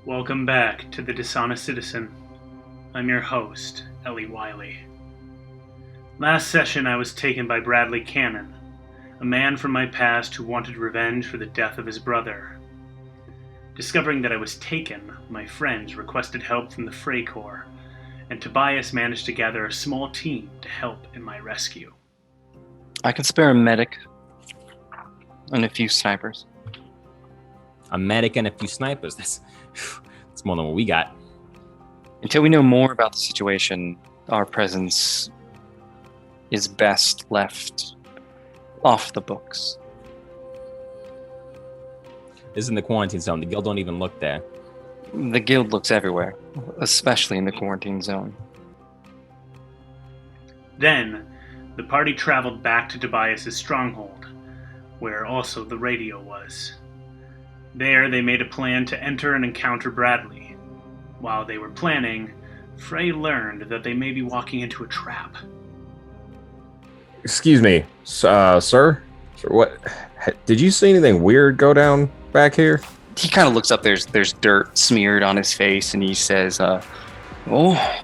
Welcome back to The Dishonest Citizen. I'm your host, Ellie Wiley. Last session I was taken by Bradley Cannon, a man from my past who wanted revenge for the death of his brother. Discovering that I was taken, my friends requested help from the Frey Corps, and Tobias managed to gather a small team to help in my rescue. I can spare a medic and a few snipers. A medic and a few snipers. That's more than what we got. Until we know more about the situation, our presence is best left off the books. This is in the quarantine zone. The guild don't even look there. The guild looks everywhere, especially in the quarantine zone. Then, the party traveled back to Tobias' stronghold, where also the radio was. There, they made a plan to enter and encounter Bradley. While they were planning, Frey learned that they may be walking into a trap. Excuse me, sir? Sir, what? Did you see anything weird go down back here? He kind of looks up, there's dirt smeared on his face, and he says, oh,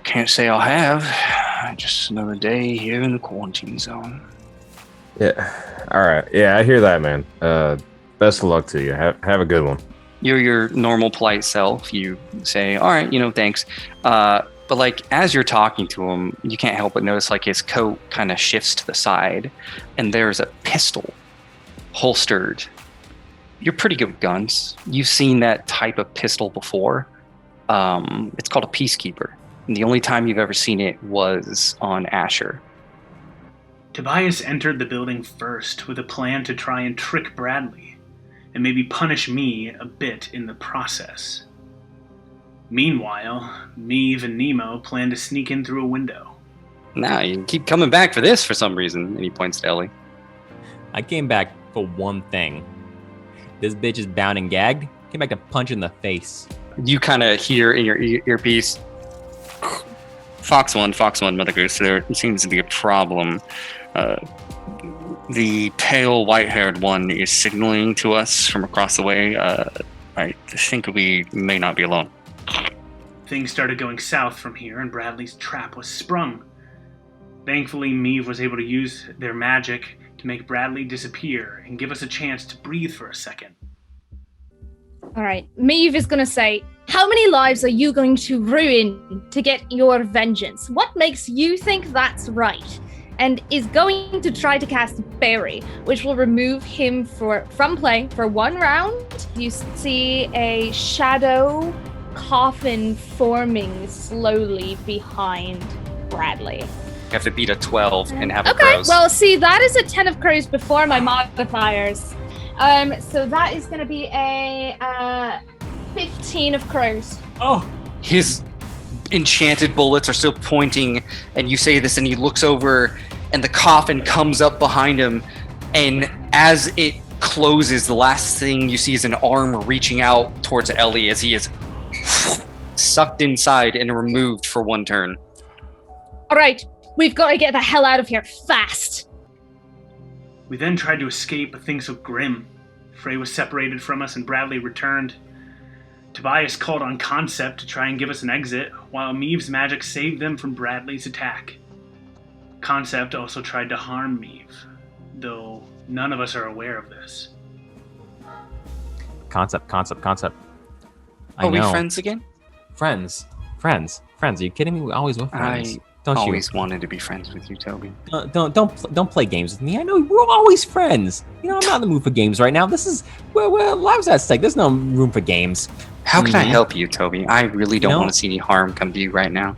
can't say I have. Just another day here in the quarantine zone. Yeah, alright. Yeah, I hear that, man. Best of luck to you. Have a good one. You're your normal polite self. You say, all right, thanks. But like, as you're talking to him, you can't help but notice like his coat kind of shifts to the side and there's a pistol holstered. You're pretty good with guns. You've seen that type of pistol before. It's called a Peacekeeper. And the only time you've ever seen it was on Asher. Tobias entered the building first with a plan to try and trick Bradley, and maybe punish me a bit in the process. Meanwhile, Meave and Nemo plan to sneak in through a window. Nah, you keep coming back for this for some reason, and he points to Ellie. I came back for one thing. This bitch is bound and gagged. Came back to punch in the face. You kind of hear in your earpiece, Fox 1, Mother Goose, there seems to be a problem. The pale, white-haired one is signaling to us from across the way. I think we may not be alone. Things started going south from here, and Bradley's trap was sprung. Thankfully, Meave was able to use their magic to make Bradley disappear and give us a chance to breathe for a second. All right, Meave is going to say, how many lives are you going to ruin to get your vengeance? What makes you think that's right? And is going to try to cast Bury, which will remove him from play for 1 round. You see a shadow coffin forming slowly behind Bradley. You have to beat a 12 and have a Okay, crows. well, see, that is a 10 of crows before my modifiers. So that is going to be a 15 of crows. Oh! His enchanted bullets are still pointing, and you say this, and he looks over, and the coffin comes up behind him, and as it closes, the last thing you see is an arm reaching out towards Ellie as he is sucked inside and removed for 1 turn. All right, we've got to get the hell out of here fast. We then tried to escape, but things looked grim. Frey was separated from us, and Bradley returned. Tobias called on Concept to try and give us an exit, while Meave's magic saved them from Bradley's attack. Concept also tried to harm Meave, though none of us are aware of this. Concept. Are we friends again? Friends. Are you kidding me? We always were friends. Don't always wanted to be friends with you, Toby. Don't play games with me. I know we're always friends. I'm not in the mood for games right now. This is where lives at stake. There's no room for games. How can I help you, Toby? I really don't want to see any harm come to you right now.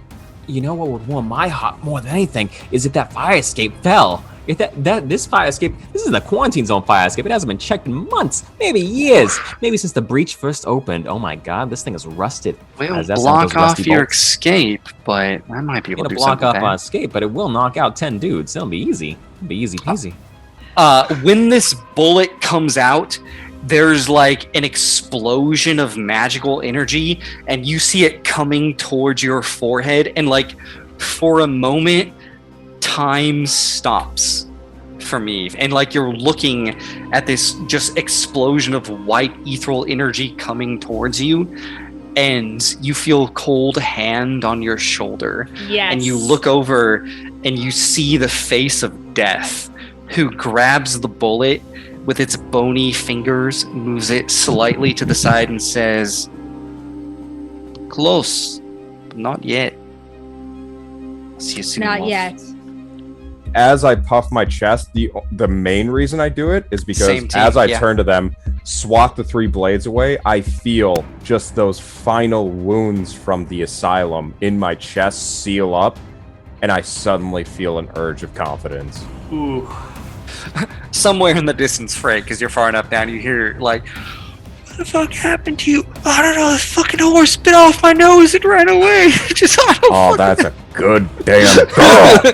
You know what would warm my heart more than anything is if that fire escape fell. If this fire escape, this is the quarantine zone fire escape. It hasn't been checked in months, maybe years, maybe since the breach first opened. Oh my God, this thing is rusted. We'll block off your escape, but I might be able to do something. Block off our escape, but it will knock out 10 dudes. It'll be easy. It'll be easy peasy. When this bullet comes out, there's like an explosion of magical energy, and you see it coming towards your forehead, and like for a moment, time stops for me, and like you're looking at this just explosion of white ethereal energy coming towards you, and you feel cold hand on your shoulder. Yes. And you look over and you see the face of Death, who grabs the bullet with its bony fingers, moves it slightly to the side, and says, "Close, but not yet. See you soon." Not Wolf." yet. As I puff my chest, the main reason I do it is because Same team, as I yeah. turn to them, swat the 3 blades away, I feel just those final wounds from the asylum in my chest seal up, and I suddenly feel an urge of confidence. Ooh. Somewhere in the distance, Frank, because you're far enough down, you hear like, "What the fuck happened to you?" "I don't know. This fucking horse bit off my nose and ran away." Just I don't Oh, fucking that's a good damn girl.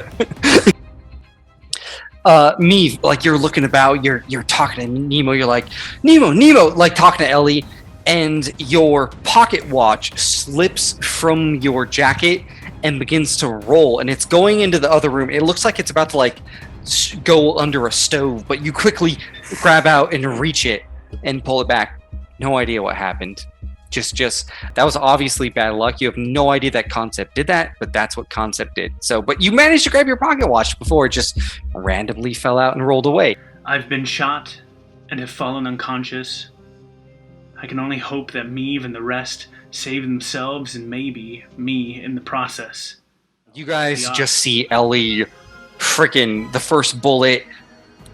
Me, like you're looking about, you're talking to Nemo, you're like, Nemo, like talking to Ellie, and your pocket watch slips from your jacket and begins to roll, and it's going into the other room. It looks like it's about to like go under a stove, but you quickly grab out and reach it and pull it back. No idea what happened. Just that was obviously bad luck. You have no idea that Concept did that, but that's what Concept did. So, but you managed to grab your pocket watch before it just randomly fell out and rolled away. I've been shot and have fallen unconscious. I can only hope that Meave and the rest save themselves and maybe me in the process. You guys just see Ellie, freaking the first bullet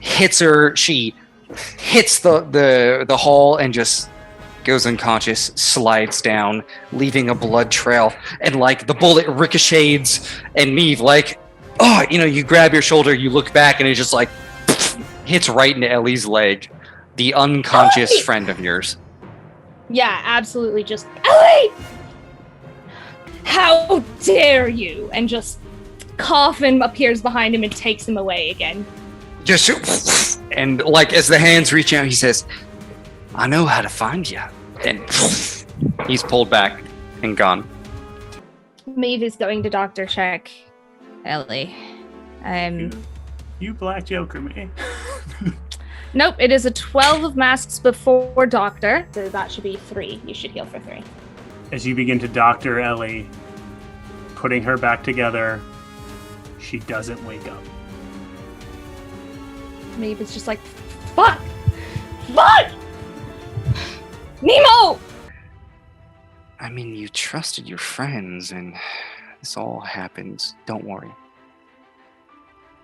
hits her. She hits the hall and just goes unconscious, slides down, leaving a blood trail, and like the bullet ricochets, and Meave, like, oh, you grab your shoulder, you look back, and it just like hits right into Ellie's leg, the unconscious friend of yours. Yeah, absolutely. Just, Ellie! How dare you? And just Coffin appears behind him and takes him away again. Just and like as the hands reach out, he says, "I know how to find you." And he's pulled back and gone. Maeve is going to doctor check Ellie. You black joker me. Nope, it is a 12 of masks before doctor, so that should be 3. You should heal for 3. As you begin to doctor Ellie, putting her back together, she doesn't wake up. Maeve is just like, fuck! Fuck! Nemo! I mean, you trusted your friends, and this all happens. Don't worry.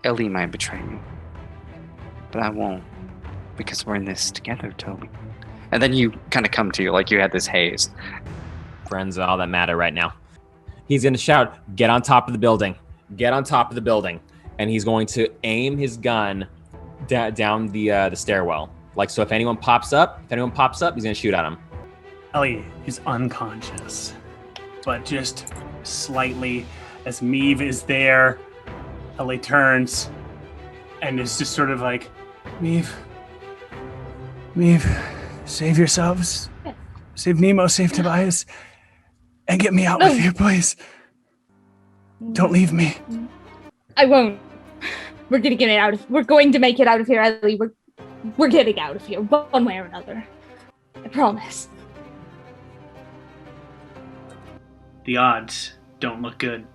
Ellie might betray me, but I won't, because we're in this together, Toby. And then you kind of come to, like you had this haze. Friends are all that matter right now. He's going to shout, "Get on top of the building. Get on top of the building." And he's going to aim his gun down the stairwell. Like, so if anyone pops up, he's going to shoot at him. Ellie is unconscious, but just slightly as Meave is there, Ellie turns and is just sort of like, Meave, save yourselves. Save Nemo, save Tobias, and get me out with you, please. Don't leave me. I won't. We're going to make it out of here, Ellie. We're getting out of here, one way or another. I promise. The odds don't look good.